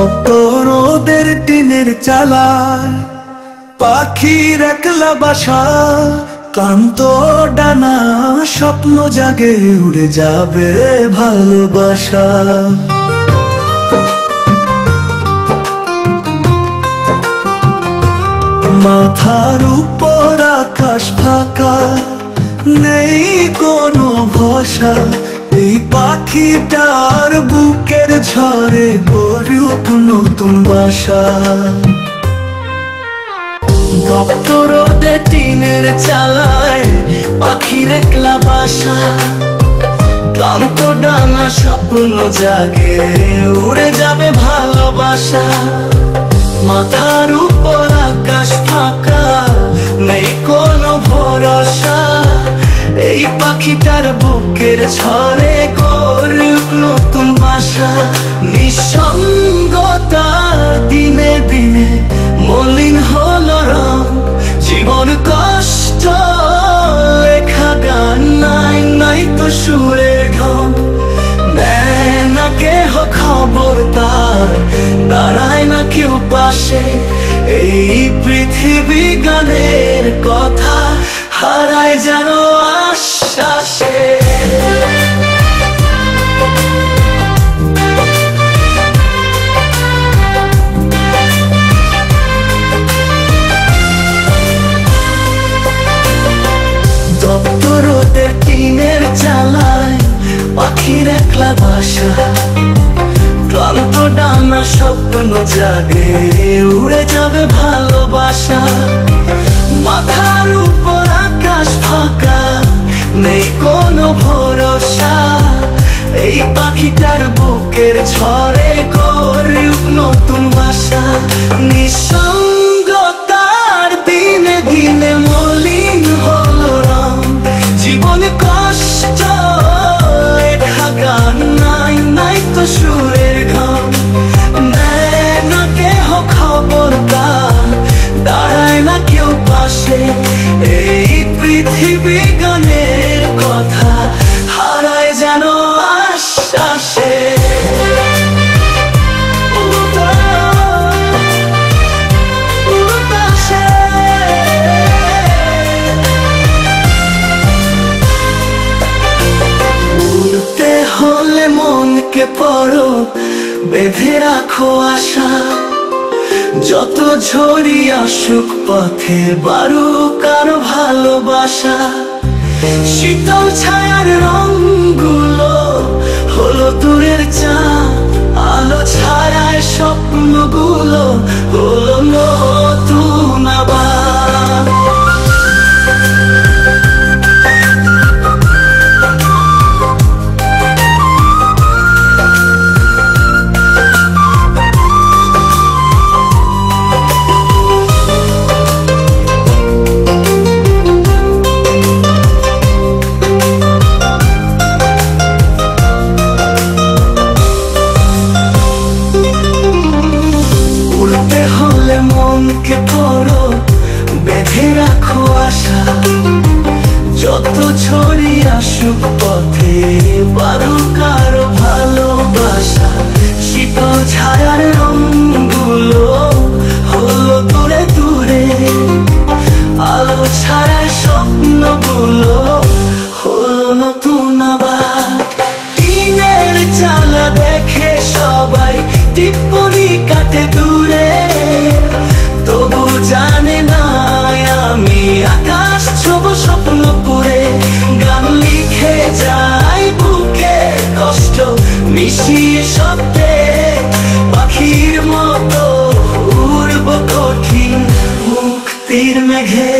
তোদের টিনের চালায় পাখির একলা বাসা, ক্লান্ত ডানা স্বপ্ন জাগে উড়ে যাবে ভালোবাসা। মাথার উপর আকাশ ফাঁকা, নেই কোনো ভরসা, এই পাখিটার বুকের ঝড়ে গড়ুক নতুন বাসা। দপ্তরতে টিনের চালায় পাখির একলা বাসা, ক্লান্ত ডানা স্বপ্ন জাগে উড়ে যাবে ভালোবাসা। মাথার উপর আকাশ ফাঁকা, নেই কোনো ভরসা, এই পাখিটার বুকের ঝড়ে গড়ুক নতুন বাসা। নিঃসঙ্গতা দিনে দিনে মলিন হলো রং, জীবন কষ্ট লেখা গান নাই, নাই তো সুরের ঢং। দেয় না কেহ খবর তার, দাঁড়ায় না কেউ পাশে, এই পৃথিবী গানের কথা হারায় যেন আশ্বাসে। দপ্তরতে টিনের চালায় পাখির একলা বাসা, ক্লান্ত ডানা স্বপ্ন জাগে উড়ে যাবে ভালোবাসা। মাথার উপর আকাশ ফাঁকা, নেই কোনো ভরসা, এই পাখিটার বুকের ঝড়ে গড়ুক নতুন বাসা। নিঃসঙ্গতার দিনে দিনে মলিন হলো রং, জীবন কষ্ট লেখা গান নাই, নাই তো সুরের গান। দেয় না কেহ খবর তার, দাঁড়ায় না কেউ পাশে, এই পৃথিবী গানের কথা হারায় যেন আশ্বাসে। উড়তে হলে মনকে পড়ো বেঁধে রাখো আশা, যত ঝড়ি আসুক পথে বারুক আরো ভালোবাসা। শীতল ছায়ার রঙগুলো হলো দূরের চাঁদ, আলো ছায়ায় স্বপ্নগুলো হলো নতুন আবার। মনকে পড়ো বেঁধে রাখো আশা, যত ঝড়ি আসুক পথে বারুক আরো ভালোবাসা। শীতল ছায়ার রঙগুলো হলো দূরে দূরে, আলো ছায়ার স্বপ্নগুলো হলো নতুন আবার। টিনের চালা দেখে সবাই টিপ্পনি কাটে দূরে, তবু জানে না আমি আকাশ ছোব স্বপ্ন পুরে। গান লিখে যাই বুকে কষ্ট মিশিয়ে শব্দে, পাখির মতো উড়ব কঠিন মুক্তির মেঘে।